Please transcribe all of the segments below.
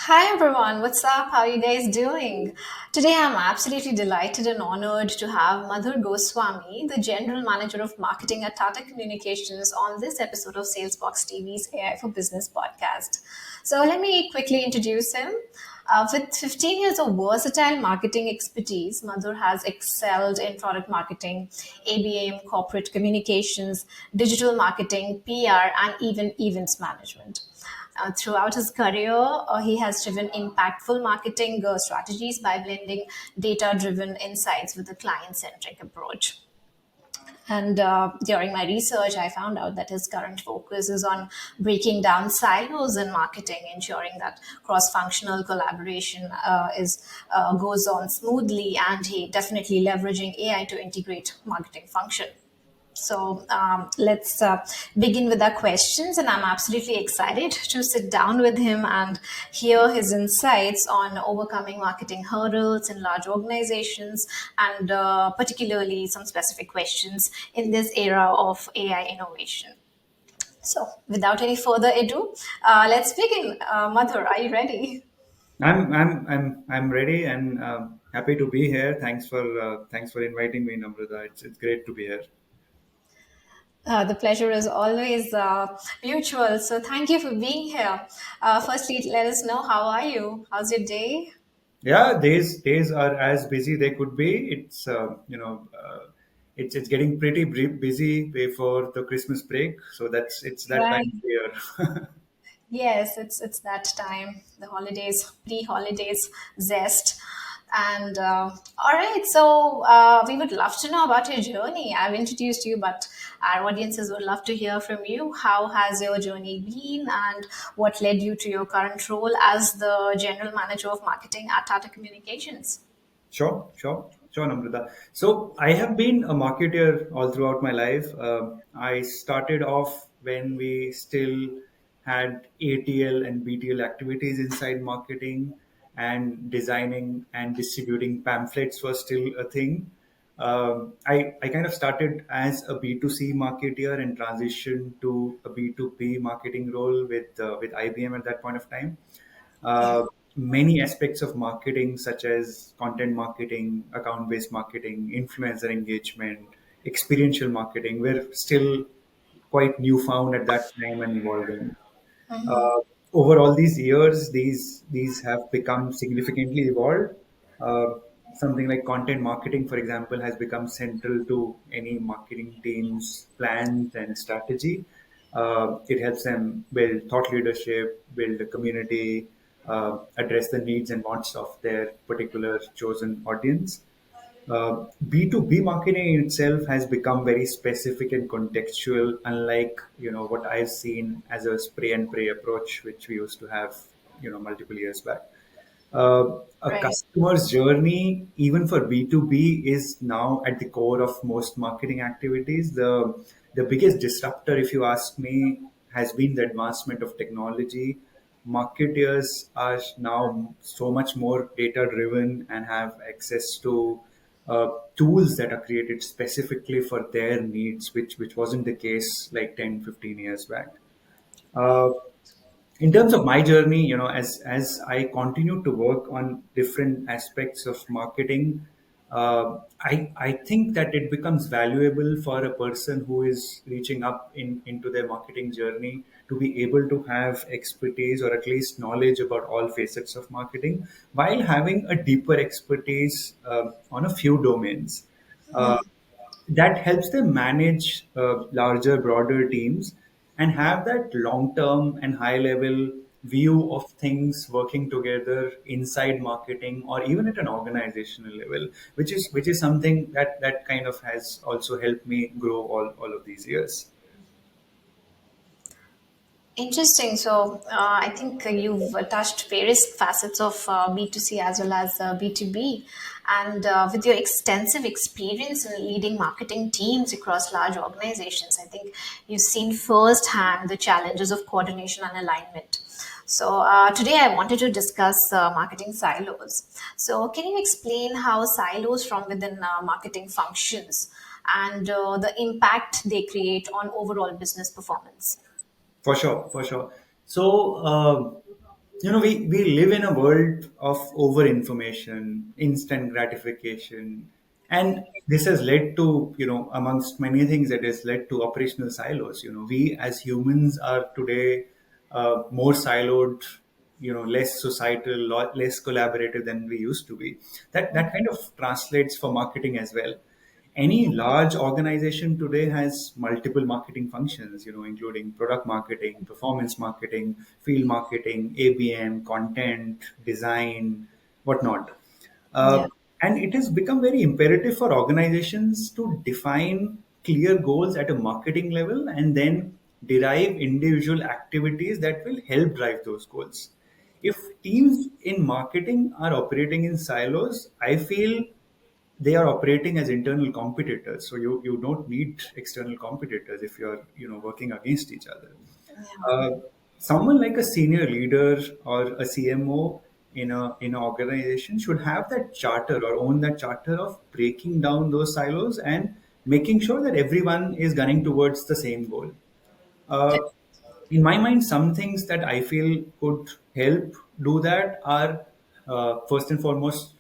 Hi everyone, what's up? How are you guys doing? Today I'm absolutely delighted and honored to have Madhur Goswami, the General Manager of Marketing at Tata Communications, on this episode of Salesbox TV's AI for Business podcast. So let me quickly introduce him. With 15 years of versatile marketing expertise, Madhur has excelled in product marketing, ABM, corporate communications, digital marketing, PR, and even events management. Throughout his career, he has driven impactful marketing strategies by blending data driven insights with a client centric approach. And during my research, I found out that his current focus is on breaking down silos in marketing, ensuring that cross-functional collaboration is goes on smoothly, and he definitely leveraging AI to integrate marketing function. So let's begin with our questions, and I'm absolutely excited to sit down with him and hear his insights on overcoming marketing hurdles in large organizations, and particularly some specific questions in this era of AI innovation. So, without any further ado, let's begin. Madhur, are you ready? I'm ready and happy to be here. Thanks for inviting me, Namrata. It's great to be here. The pleasure is always mutual. So, thank you for being here. Firstly, let us know, how are you? How's your day? Yeah, days are as busy they could be. It's getting pretty busy before the Christmas break, so it's that time Right. of year. Yes, it's that time, the holidays, pre-holidays zest. And all right, so we would love to know about your journey. I've introduced you, but our audiences would love to hear from you. How has your journey been, and what led you to your current role as the general manager of marketing at Tata Communications? Sure, Namrata. So I have been a marketer all throughout my life. I started off when we still had ATL and BTL activities inside marketing, and designing and distributing pamphlets was still a thing. I kind of started as a B2C marketer and transitioned to a B2B marketing role with IBM at that point of time. Okay. uh, Many aspects of marketing, such as content marketing, account based marketing, influencer engagement, experiential marketing, were still quite newfound at that time and evolving. Uh, Over all these years, these have become significantly evolved. Uh, Something like content marketing, for example, has become central to any marketing team's plans and strategy. It helps them build thought leadership, build a community, address the needs and wants of their particular chosen audience. B2B marketing in itself has become very specific and contextual, unlike what I've seen as a spray and pray approach, which we used to have multiple years back. A Right. customer's journey, even for B2B, is now at the core of most marketing activities. The biggest disruptor, if you ask me, has been the advancement of technology. Marketers are now so much more data driven and have access to tools that are created specifically for their needs, which wasn't the case like 10, 15 years back. Uh, in terms of my journey, as I continue to work on different aspects of marketing, I think that it becomes valuable for a person who is reaching up into their marketing journey to be able to have expertise or at least knowledge about all facets of marketing while having a deeper expertise on a few domains. Uh, that helps them manage larger, broader teams and have that long term and high level view of things working together inside marketing or even at an organizational level, which is something that kind of has also helped me grow all of these years. Interesting. So, I think you've touched various facets of B2C as well as B2B. And with your extensive experience in leading marketing teams across large organizations, I think you've seen firsthand the challenges of coordination and alignment. So, today I wanted to discuss marketing silos. So, can you explain how silos from within marketing functions, and the impact they create on overall business performance? For sure, for sure. So we live in a world of over information, instant gratification, and this has led to, amongst many things, it has led to operational silos. We as humans are today more siloed, less societal, less collaborative than we used to be. That kind of translates for marketing as well. Any large organization today has multiple marketing functions, including product marketing, performance marketing, field marketing, ABM, content, design, whatnot. Yeah. Uh, and it has become very imperative for organizations to define clear goals at a marketing level and then derive individual activities that will help drive those goals. If teams in marketing are operating in silos, I feel they are operating as internal competitors. So you don't need external competitors if you're working against each other. Yeah. Uh, Someone like a senior leader or a CMO in an organization should have that charter or own that charter of breaking down those silos and making sure that everyone is gunning towards the same goal. Uh, in my mind, some things that I feel could help do that are, first and foremost,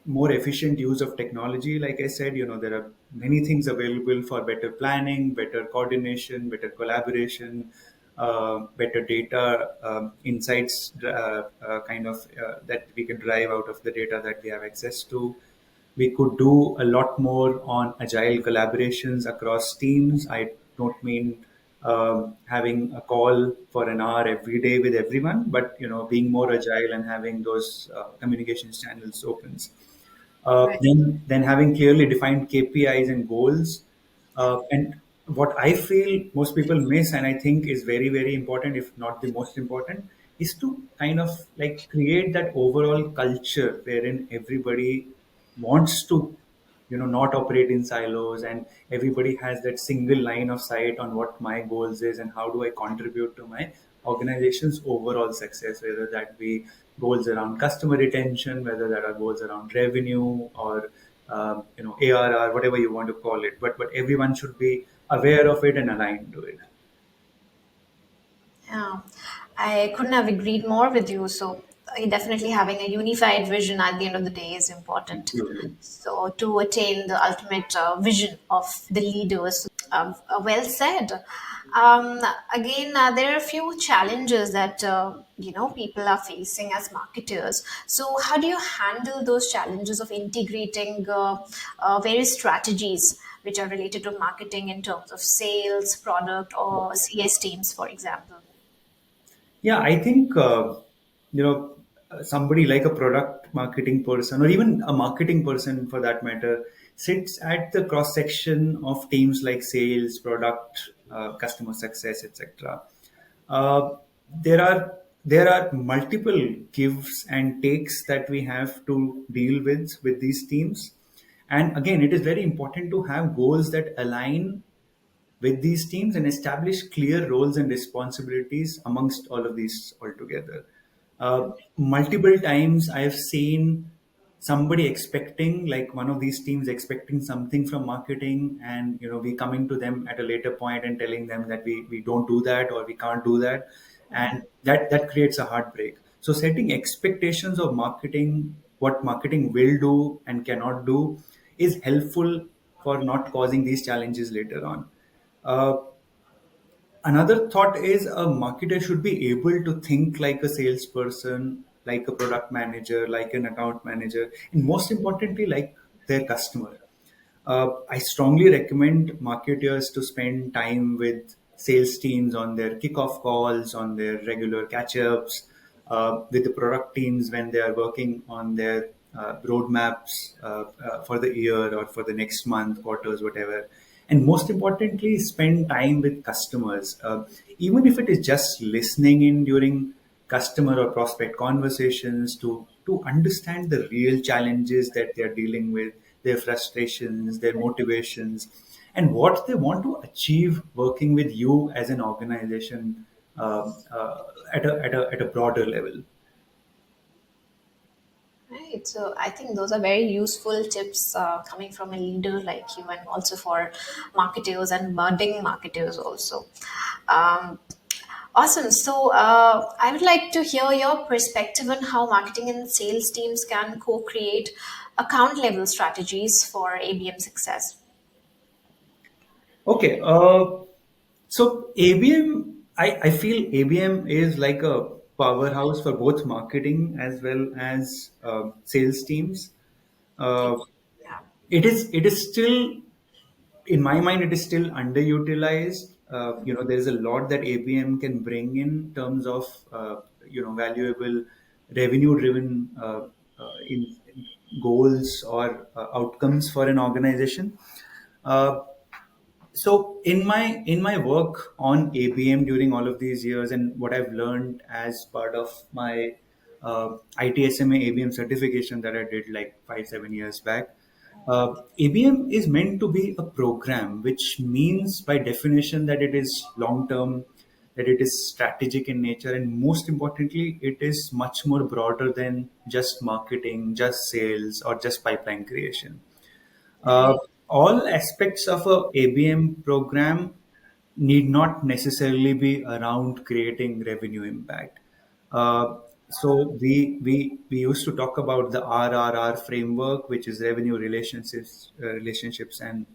more efficient use of technology. Like I said, there are many things available for better planning, better coordination, better collaboration, better data insights, kind of that we can drive out of the data that we have access to. We could do a lot more on agile collaborations across teams. I don't mean having a call for an hour every day with everyone, but being more agile and having those communications channels opens. Right. Then having clearly defined KPIs and goals. And what I feel most people miss, and I think is very, very important, if not the most important, is to kind of like create that overall culture wherein everybody wants to, not operate in silos, and everybody has that single line of sight on what my goals is and how do I contribute to my organization's overall success, whether that be goals around customer retention, whether that are goals around revenue or ARR, whatever you want to call it. But everyone should be aware of it and aligned to it. Yeah, I couldn't have agreed more with you. So, definitely having a unified vision at the end of the day is important. Absolutely. So, to attain the ultimate vision of the leaders. Well said. Um, Again, there are a few challenges that people are facing as marketers. So, how do you handle those challenges of integrating various strategies which are related to marketing in terms of sales, product, or CS teams, for example? Yeah, I think somebody like a product marketing person or even a marketing person for that matter sits at the cross section of teams like sales, product, customer success, etc. Uh, there are multiple gives and takes that we have to deal with these teams, and again, it is very important to have goals that align with these teams and establish clear roles and responsibilities amongst all of these altogether. Multiple times I've seen somebody expecting, like one of these teams expecting something from marketing, and we coming to them at a later point and telling them that we don't do that or we can't do that, and that creates a heartbreak. So setting expectations of marketing, what marketing will do and cannot do, is helpful for not causing these challenges later on. uh, Another thought is a marketer should be able to think like a salesperson, like a product manager, like an account manager, and most importantly, like their customer. I strongly recommend marketers to spend time with sales teams on their kickoff calls, on their regular catch ups, with the product teams when they are working on their roadmaps for the year or for the next month, quarters, whatever. And most importantly, spend time with customers, even if it is just listening in during customer or prospect conversations to understand the real challenges that they're dealing with, their frustrations, their motivations, and what they want to achieve working with you as an organization, at a broader level. Right. So I think those are very useful tips coming from a leader like you, and also for marketers and budding marketers also. Um, Awesome. So, I would like to hear your perspective on how marketing and sales teams can co create account level strategies for ABM success. Okay. So ABM, I feel ABM is like a powerhouse for both marketing as well as sales teams. Uh, Yeah. it is still, in my mind, it is still underutilized. There is a lot that ABM can bring in terms of valuable revenue-driven in goals or outcomes for an organization. Uh, so in my work on ABM during all of these years, and what I've learned as part of my ITSMA ABM certification that I did like 5-7 years back, ABM is meant to be a program, which means by definition that it is long term, that it is strategic in nature, and most importantly, it is much more broader than just marketing, just sales, or just pipeline creation. Uh, Right. all aspects of a ABM program need not necessarily be around creating revenue impact. So we used to talk about the RRR framework, which is revenue relationships and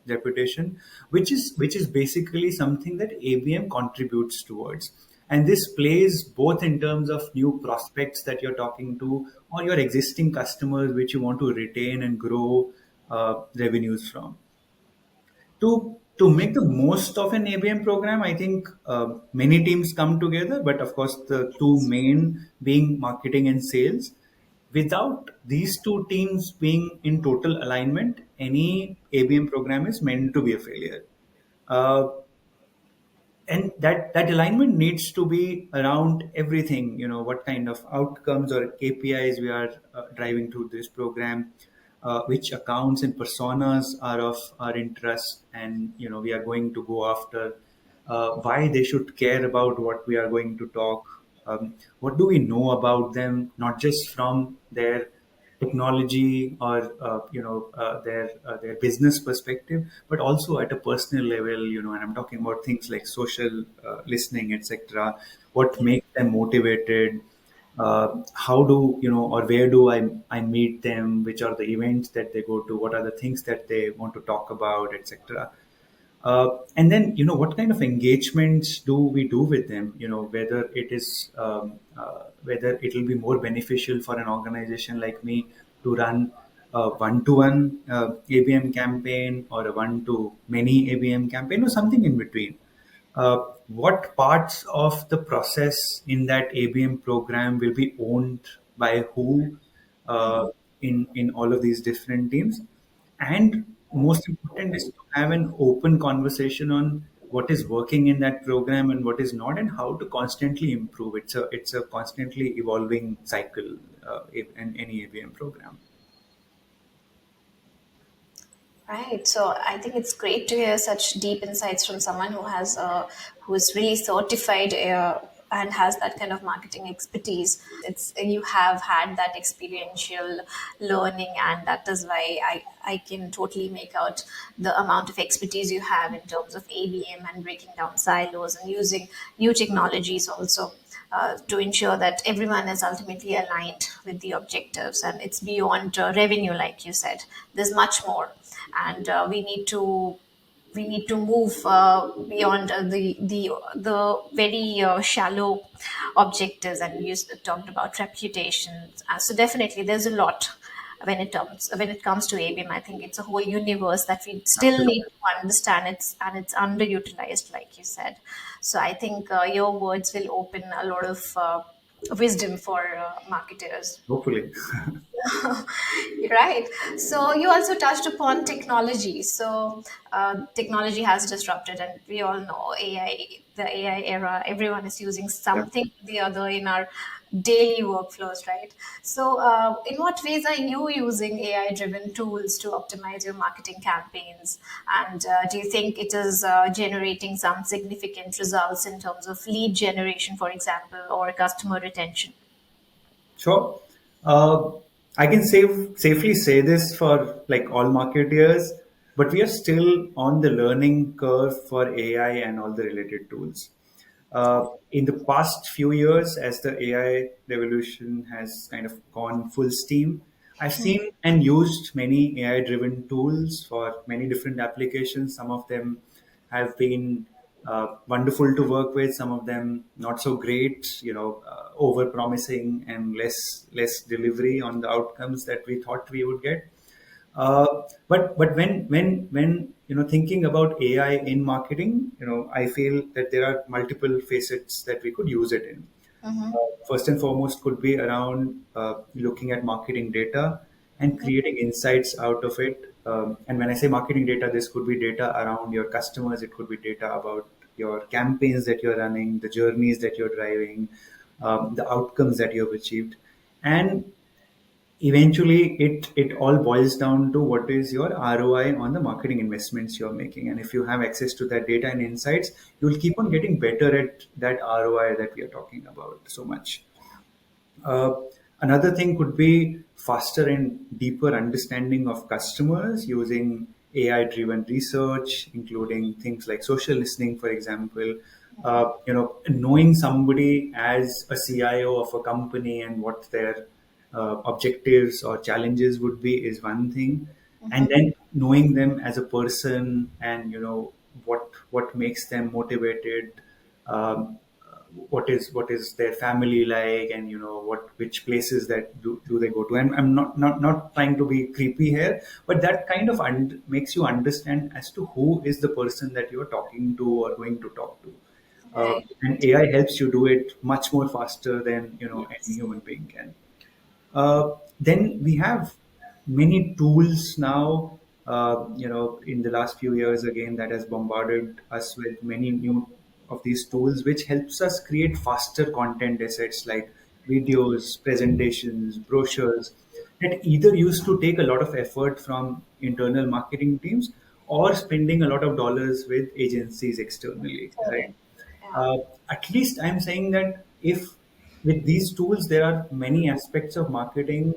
reputation, which is basically something that ABM contributes towards. And this plays both in terms of new prospects that you're talking to, or your existing customers which you want to retain and grow revenues from. To make the most of an ABM program, I think many teams come together, but of course the two main being marketing and sales. Without these two teams being in total alignment, any ABM program is meant to be a failure. Uh, and that alignment needs to be around everything, what kind of outcomes or KPIs we are driving through this program, which accounts and personas are of our interest, and we are going to go after, why they should care about what we are going to talk, what do we know about them, not just from their technology or their business perspective, but also at a personal level, and I'm talking about things like social listening, etc. What makes them motivated, how do or where do I meet them, which are the events that they go to, what are the things that they want to talk about, etc. And then, what kind of engagements do we do with them? Whether it is whether it will be more beneficial for an organization like me to run a one-to-one ABM campaign, or a one-to-many ABM campaign, or something in between. What parts of the process in that ABM program will be owned by who, uh, in all of these different teams? And most important is to have an open conversation on what is working in that program and what is not, and how to constantly improve. It's a constantly evolving cycle in any ABM program. Right. So I think it's great to hear such deep insights from someone who is really certified and has that kind of marketing expertise. It's you have had that experiential learning, and that is why I can totally make out the amount of expertise you have in terms of ABM and breaking down silos and using new technologies also. To ensure that everyone is ultimately aligned with the objectives, and it's beyond revenue, like you said. There's much more, and we need to move beyond the very shallow objectives. And you talked about reputations. So definitely, there's a lot when it comes to ABM. I think it's a whole universe that we still need Absolutely. to understand. It's underutilized, like you said. So I think your words will open a lot of wisdom for marketers. Hopefully. Right. So you also touched upon technology. So technology has disrupted, and we all know AI, the AI era. Everyone is using Yeah. something or the other in our daily workflows, right? So, in what ways are you using AI-driven tools to optimize your marketing campaigns? And do you think it is generating some significant results in terms of lead generation, for example, or customer retention? Sure. Uh, I can safely say this for like all marketeers, but we are still on the learning curve for AI and all the related tools. In the past few years, as the AI revolution has kind of gone full steam, I've seen and used many AI driven tools for many different applications. Some of them have been wonderful to work with, some of them not so great, over promising and less delivery on the outcomes that we thought we would get. But when thinking about AI in marketing, I feel that there are multiple facets that we could use it in. First and foremost could be around looking at marketing data and creating insights out of it. And when I say marketing data, this could be data around your customers. It could be data about your campaigns that you're running, the journeys that you're driving, the outcomes that you've achieved, and eventually it all boils down to what is your ROI on the marketing investments you're making. And if you have access to that data and insights, you'll keep on getting better at that ROI that we are talking about so much. uh, Another thing could be faster and deeper understanding of customers using AI driven research, including things like social listening, for example. Knowing somebody as a CIO of a company and what their objectives or challenges would be is one thing. And then knowing them as a person and, what makes them motivated, um, what is their family like, and which places that do they go to. And I'm not trying to be creepy here, but that kind of makes you understand as to who is the person that you're talking to or going to talk to. Right. And AI helps you do it much more faster than any Yes. human being can. Then we have many tools now, in the last few years again, that has bombarded us with many new of these tools, which helps us create faster content assets like videos, presentations, brochures, that either used to take a lot of effort from internal marketing teams or spending a lot of dollars with agencies externally, right? Correct. Yeah. uh, at least I'm saying that if with these tools there are many aspects of marketing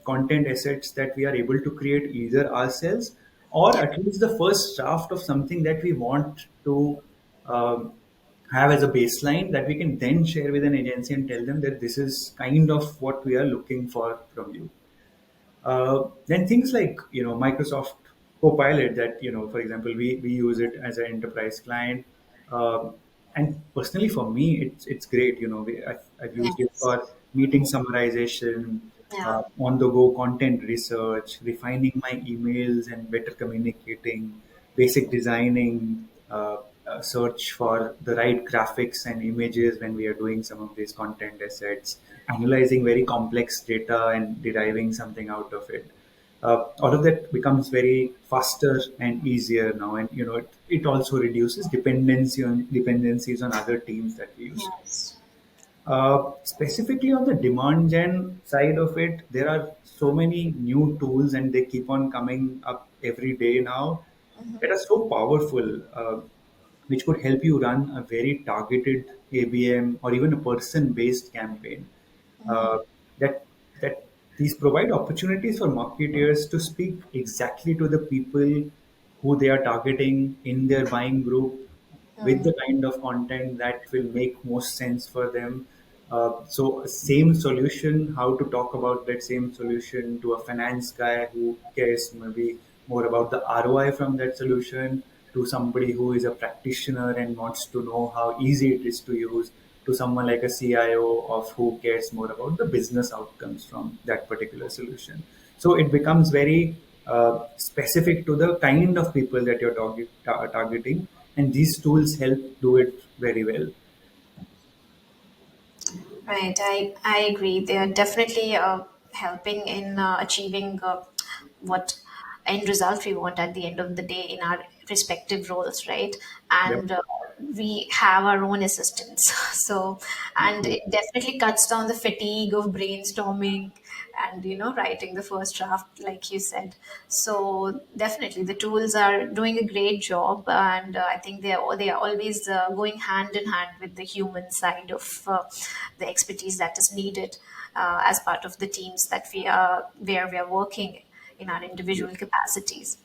content assets that we are able to create either ourselves, or Yeah. at least the first draft of something that we want to um, have as a baseline that we can then share with an agency and tell them that this is kind of what we are looking for from you. Then things like Microsoft Copilot, that for example we use it as an enterprise client. And personally for me it's great. I've used it Yes. for meeting summarization, Yeah. on the go content research, refining my emails and better communicating, basic designing, search for the right graphics and images when we are doing some of these content assets, analyzing very complex data and deriving something out of it. All of that becomes very faster and easier now, and it also reduces dependencies on other teams that we used to. Yes. Specifically on the demand gen side of it, there are so many new tools and they keep on coming up every day now that are so powerful, which could help you run a very targeted ABM or even a person-based campaign. Uh, that that these provide opportunities for marketers to speak exactly to the people who they are targeting in their buying group with the kind of content that will make most sense for them. So, same solution, how to talk about that same solution to a finance guy who cares maybe more about the ROI from that solution, to somebody who is a practitioner and wants to know how easy it is to use, to someone like a CIO of who cares more about the business outcomes from that particular solution. So it becomes very specific to the kind of people that you're targeting, and these tools help do it very well. Right, I agree. They are definitely helping in achieving what end result we want at the end of the day in our respective roles, right? Yep. And we have our own assistants. So, and Yep. it definitely cuts down the fatigue of brainstorming and, writing the first draft, like you said. So, definitely the tools are doing a great job. And I think they are always going hand in hand with the human side of the expertise that is needed as part of the teams that we are where we are working in our individual capacities.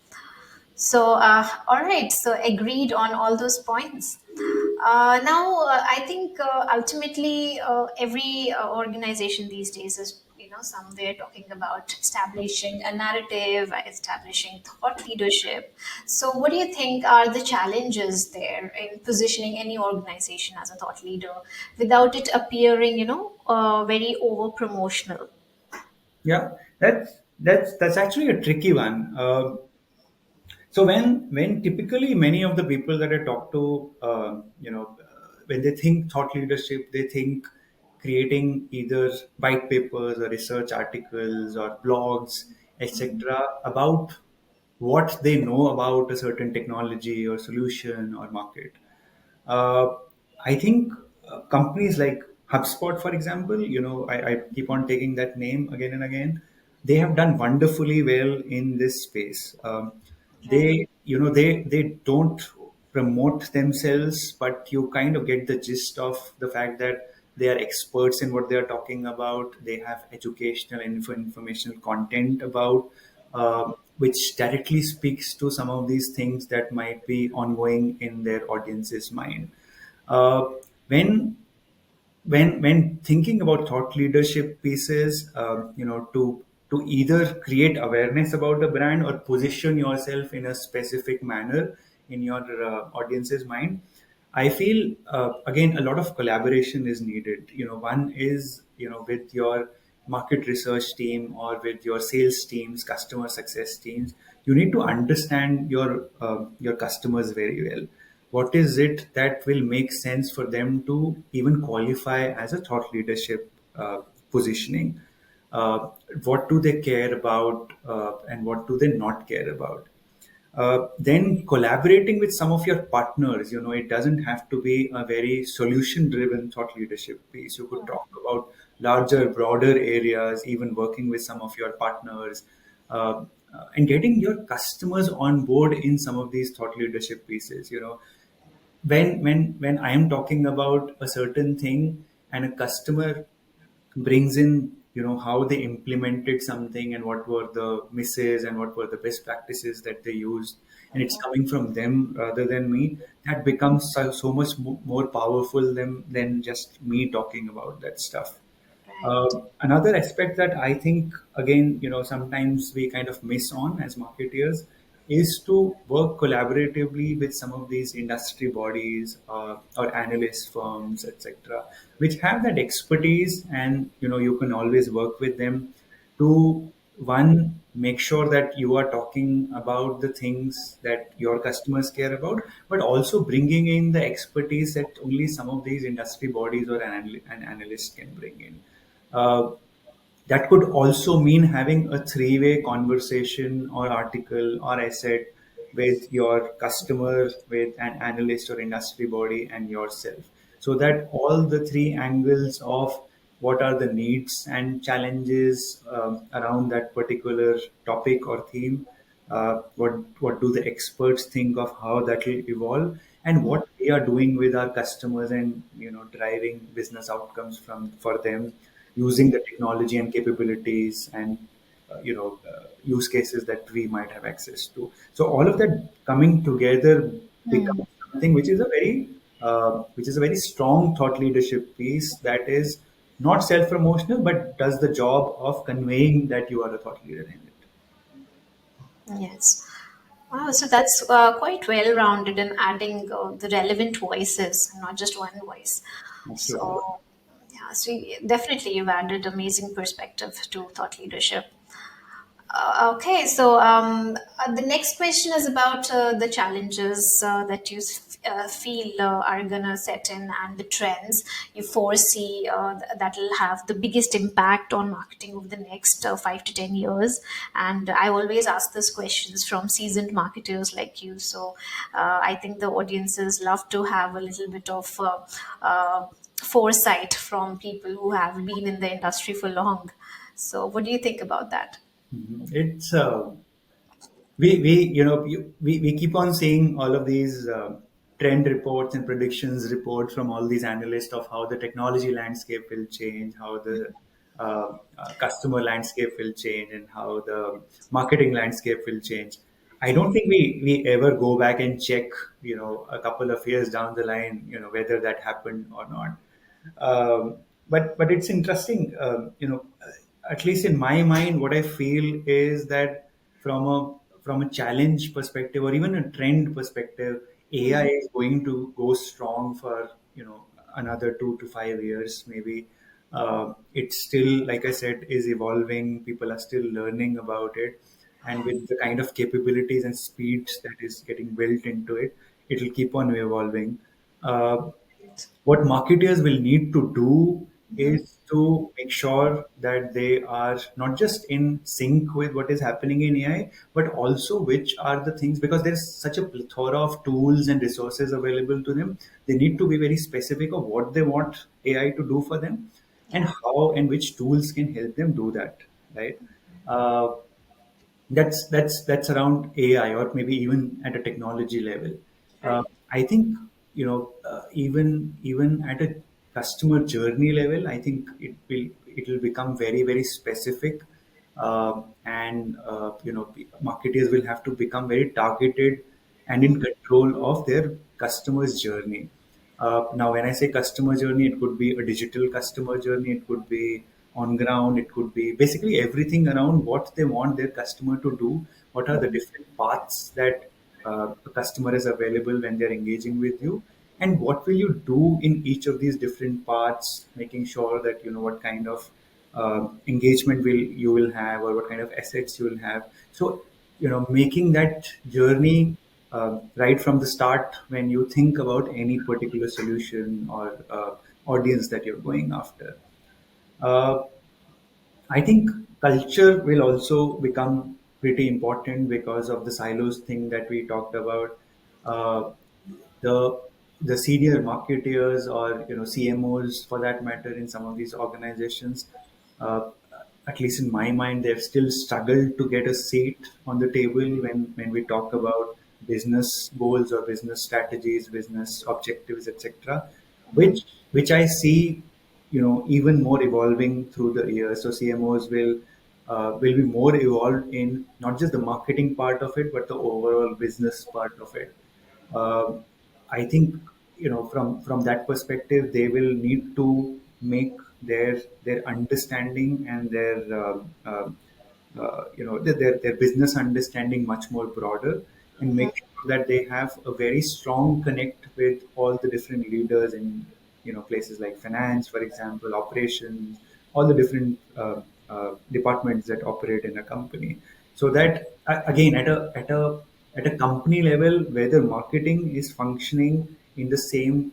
So, all right. So, agreed on all those points. Now, I think ultimately every organization these days is, somewhere talking about establishing a narrative, establishing thought leadership. So, what do you think are the challenges there in positioning any organization as a thought leader without it appearing, very over promotional? Yeah, that's actually a tricky one. So when typically many of the people that I talk to, when they think thought leadership, they think creating either white papers or research articles or blogs, etc., about what they know about a certain technology or solution or market. Uh, I think companies like HubSpot, for example, I keep on taking that name again and again. They have done wonderfully well in this space. Right. They don't promote themselves, but you kind of get the gist of the fact that they are experts in what they are talking about. They have educational and informational content about which directly speaks to some of these things that might be ongoing in their audience's mind. Uh, when when thinking about thought leadership pieces, to either create awareness about the brand or position yourself in a specific manner in your audience's mind, I feel again a lot of collaboration is needed. One is with your market research team or with your sales teams, customer success teams. You need to understand your customers very well. What is it that will make sense for them to even qualify as a thought leadership positioning? Uh, what do they care about, and what do they not care about? Then collaborating with some of your partners, it doesn't have to be a very solution driven thought leadership piece. You could talk about larger, broader areas, even working with some of your partners, and getting your customers on board in some of these thought leadership pieces. When I am talking about a certain thing and a customer brings in how they implemented something and what were the misses and what were the best practices that they used, and it's coming from them rather than me, that becomes so much more powerful than just me talking about that stuff. Right. Another aspect that I think, again, sometimes we kind of miss on as marketeers is to work collaboratively with some of these industry bodies or analyst firms, etc., which have that expertise, and you can always work with them to one make sure that you are talking about the things that your customers care about, but also bringing in the expertise that only some of these industry bodies or an analyst can bring in. uh, that could also mean having a three-way conversation or article or asset with your customer, with an analyst or industry body, and yourself, so that all the three angles of what are the needs and challenges around that particular topic or theme, what do the experts think of how that will evolve, and what we are doing with our customers, and driving business outcomes from for them using the technology and capabilities and use cases that we might have access to. So all of that coming together becomes something which is a very strong thought leadership piece that is not self promotional but does the job of conveying that you are a thought leader in it. Yes. Wow, so that's quite well rounded in adding the relevant voices, not just one voice. Absolutely. So, yeah, so definitely you've added amazing perspective to thought leadership. Okay, so the next question is about the challenges that you feel are gonna set in, and the trends you foresee that will have the biggest impact on marketing over the next 5 to 10 years. And I always ask these questions from seasoned marketers like you. So I think the audiences love to have a little bit of foresight from people who have been in the industry for long. So, what do you think about that? It's we we keep on seeing all of these trend reports and predictions report from all these analysts of how the technology landscape will change, how the customer landscape will change, and how the marketing landscape will change. I don't think we ever go back and check, a couple of years down the line, whether that happened or not. But it's interesting, at least in my mind, what I feel is that from a challenge perspective or even a trend perspective, AI Mm. is going to go strong for another 2 to 5 years maybe. It's still, like I said, is evolving. People are still learning about it, and with the kind of capabilities and speeds that is getting built into it, it will keep on evolving. Uh, what marketers will need to do Mhm. is to make sure that they are not just in sync with what is happening in AI, but also which are the things, because there's such a plethora of tools and resources available to them. They need to be very specific of what they want AI to do for them, and Yeah. how and which tools can help them do that, right? Uh, that's around AI, or maybe even at a technology level. Uh, Right. I think even at a customer journey level, I think it will become very very specific, and marketers will have to become very targeted and Mm. in control of their customers' journey. Now, when I say customer journey, it could be a digital customer journey, it could be on ground, it could be basically everything around what they want their customer to do. What are the different paths that a customer is available when they're engaging with you, and what will you do in each of these different parts, making sure that you know what kind of engagement will you will have, or what kind of assets you will have. So making that journey right from the start when you think about any particular solution or audience that you're going after. Uh, I think culture will also become pretty important because of the silos thing that we talked about. Uh, the the senior marketeers, or CMOs for that matter, in some of these organizations, uh, at least in my mind, they've still struggled to get a seat on the table when we talk about business goals or business strategies, business objectives, etc. Which which I see even more evolving through the years. So CMOs will be more evolved in not just the marketing part of it, but the overall business part of it. Um I think from that perspective, they will need to make their understanding and their business understanding much more broader, and make sure that they have a very strong connect with all the different leaders in places like finance, for example, operations, all the different departments that operate in a company, so that again at a company level, whether marketing is functioning in the same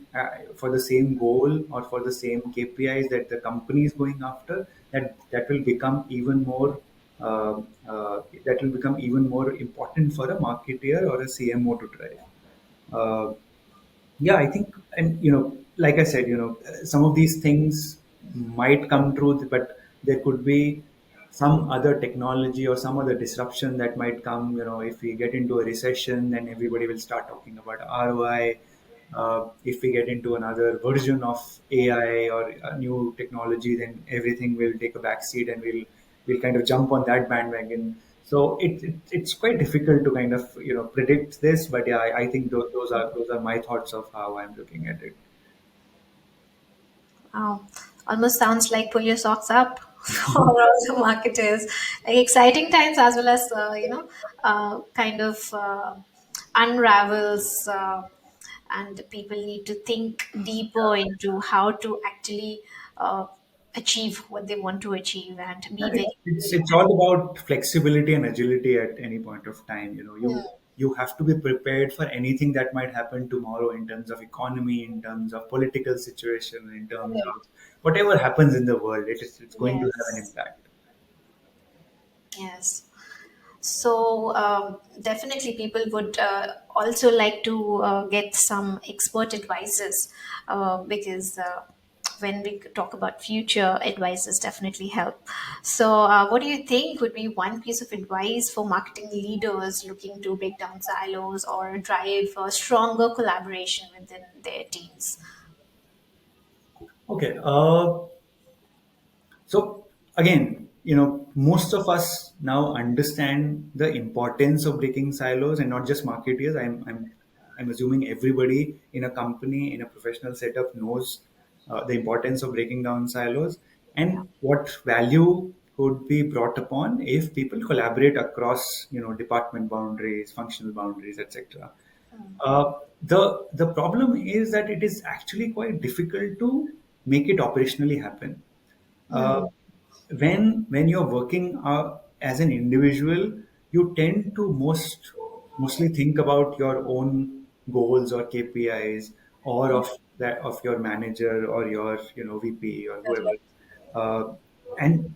for the same goal or for the same KPIs that the company is going after, that will become even more important for a marketer or a CMO to drive. Uh, yeah, I think, and like I said, some of these things might come true, but there could be some other technology or some other disruption that might come. If we get into a recession, then everybody will start talking about ROI. If we get into another version of AI or a new technology, then everything will take a back seat, and we'll kind of jump on that bandwagon. So it's quite difficult to kind of predict this, but yeah, I think those are my thoughts of how I'm looking at it. Wow. Almost sounds like pull your socks up for all the marketers. Like exciting times as well as, kind of unravels, and people need to think deeper into how to actually uh, achieve what they want to achieve and Yeah, be very it's all about flexibility and agility at any point of time. You have to be prepared for anything that might happen tomorrow in terms of economy, in terms of political situation, in terms correct. of whatever happens in the world. It's going to have an Yes. impact. Yes. So definitely, people would also like to get some expert advices, because when we talk about future, advices definitely help. So, what do you think would be one piece of advice for marketing leaders looking to break down silos or drive stronger collaboration within their teams? Okay. So again, most of us now understand the importance of breaking silos, and not just marketeers. I'm assuming everybody in a company, in a professional setup, knows the importance of breaking down silos Yeah. and what value could be brought upon if people collaborate across, department boundaries, functional boundaries, etc. The problem is that it is actually quite difficult to make it operationally happen. Uh, Hmm. when you're working as an individual, you tend to mostly think about your own goals or KPIs, or Yeah. of that of your manager or your VP or whoever. Correct. And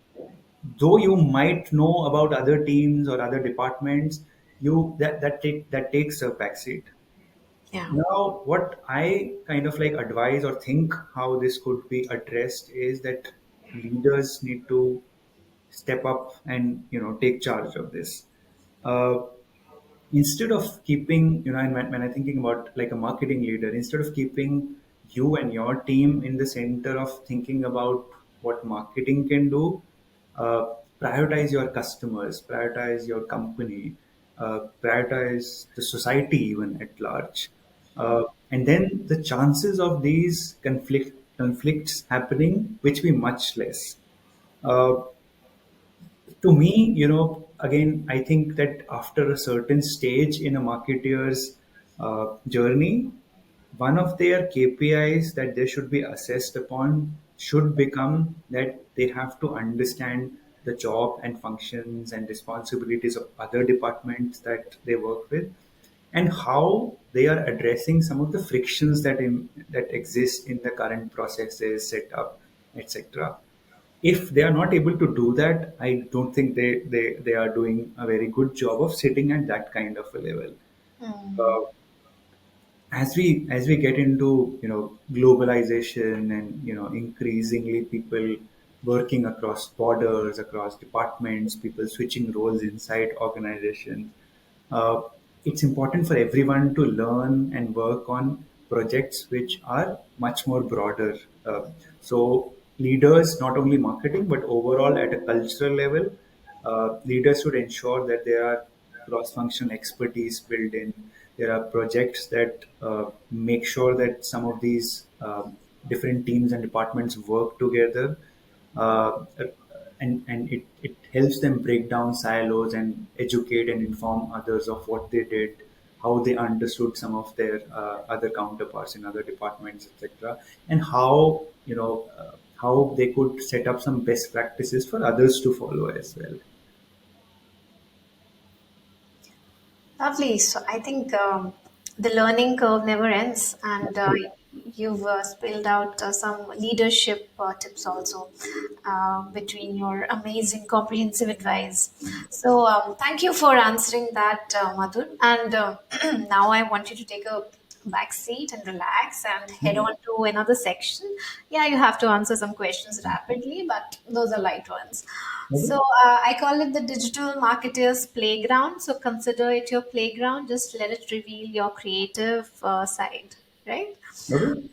though you might know about other teams or other departments, you that takes a backseat. Yeah. Now, what I kind of like advise or think how this could be addressed is that leaders need to step up and take charge of this. Uh, Instead of keeping, and when I'm thinking about like a marketing leader, instead of keeping you and your team in the center of thinking about what marketing can do, prioritize your customers, prioritize your company, prioritize the society even at large. And then the chances of these conflicts happening, which be much less. Uh, to me, again, I think that after a certain stage in a marketeer's journey, one of their KPIs that they should be assessed upon should become that they have to understand the job and functions and responsibilities of other departments that they work with, and how they are addressing some of the frictions that exist in the current processes, setup, etc. If they are not able to do that, I don't think they are doing a very good job of sitting at that kind of a level. Hmm. Uh, as we get into globalization and increasingly people working across borders, across departments, people switching roles inside organizations, uh, it's important for everyone to learn and work on projects which are much more broader. So leaders, not only marketing but overall at a cultural level, leaders should ensure that there are cross-functional expertise built in. There are projects that make sure that some of these different teams and departments work together, uh, and it helps them break down silos and educate and inform others of what they did, how they understood some of their other counterparts in other departments, etc., and how they could set up some best practices for others to follow as well. Lovely. So I think the learning curve never ends, and you've spilled out some leadership tips also between your amazing comprehensive advice. So thank you for answering that, Madhur. And now I want you to take a back seat and relax and head on to another section. Yeah, you have to answer some questions rapidly, but those are light ones. So Okay. I call it the digital marketer's playground. So consider it your playground. Just let it reveal your creative side, right? Okay.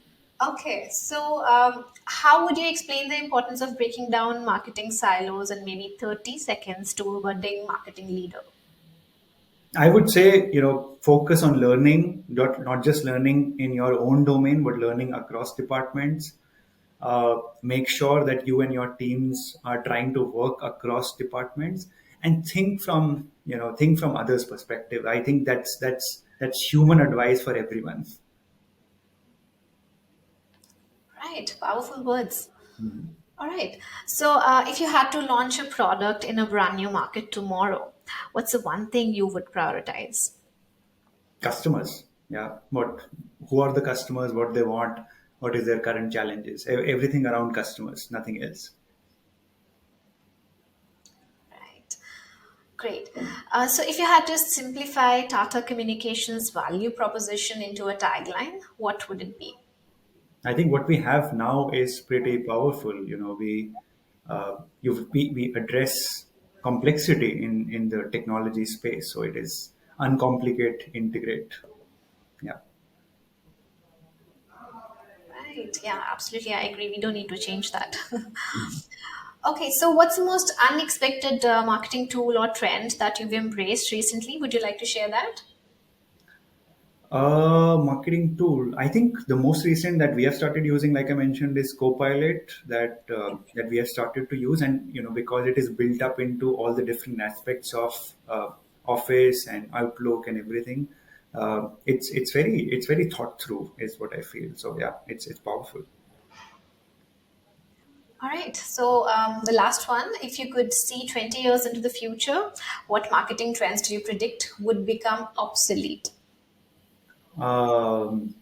Okay. So how would you explain the importance of breaking down marketing silos in maybe 30 seconds to a budding marketing leader? I would say, focus on learning, not just learning in your own domain, but learning across departments. Make sure that you and your teams are trying to work across departments and think from others' perspective. I think that's human advice for everyone. Right. Powerful words. All right. So if you had to launch a product in a brand new market tomorrow, what's the one thing you would prioritize? Customers, yeah. Who are the customers? What they want? What is their current challenges? Everything around customers, nothing else. Right. Great. So, if you had to simplify Tata Communications' value proposition into a tagline, what would it be? I think what we have now is pretty powerful. We address complexity in the technology space, so it is uncomplicate, integrate. Yeah. Right. Yeah, absolutely. I agree. We don't need to change that. Okay, so what's the most unexpected marketing tool or trend that you've embraced recently? Would you like to share that? Marketing tool. I think the most recent that we have started using, like I mentioned, is Copilot that we have started to use, and because it is built up into all the different aspects of Office and Outlook and everything. It's very thought through, is what I feel. So yeah, it's powerful. All right. So the last one, if you could see 20 years into the future, what marketing trends do you predict would become obsolete? Um,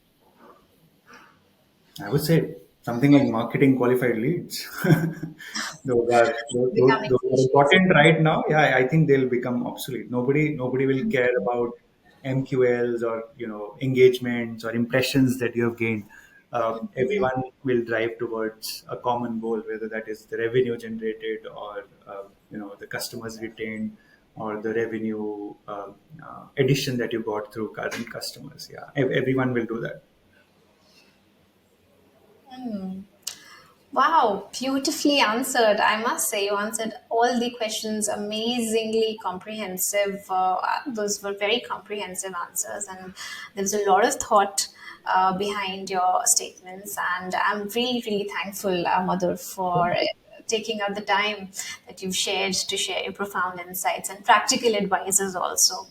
I would say something like marketing qualified leads. Becoming Those are cliches. important right now. Yeah, I think they'll become obsolete. Nobody will care about MQLs or engagements or impressions that you have gained. Everyone will drive towards a common goal, whether that is the revenue generated or the customers retained or the revenue addition that you got through current customers. Yeah, everyone will do that. Wow, beautifully answered. I must say, you answered all the questions amazingly comprehensive. Those were very comprehensive answers, and there was a lot of thought behind your statements. And I'm really, really thankful, Madhur, for taking out the time that you've shared to share your profound insights and practical advices also.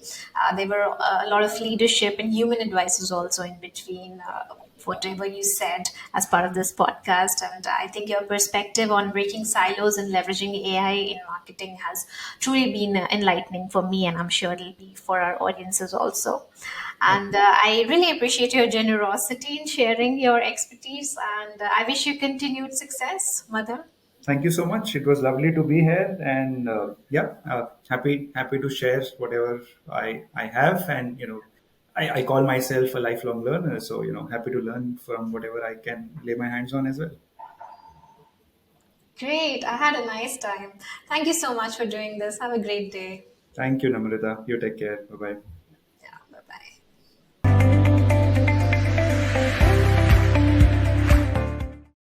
There were a lot of leadership and human advices also in between. Whatever you said as part of this podcast. And I think your perspective on breaking silos and leveraging AI in marketing has truly been enlightening for me, and I'm sure it'll be for our audiences also. And I really appreciate your generosity in sharing your expertise, and I wish you continued success, Mother. Thank you so much. It was lovely to be here, and yeah, happy to share whatever I have, and I call myself a lifelong learner. So happy to learn from whatever I can lay my hands on as well. Great. I had a nice time. Thank you so much for doing this. Have a great day. Thank you, Namrata. You take care. Bye bye.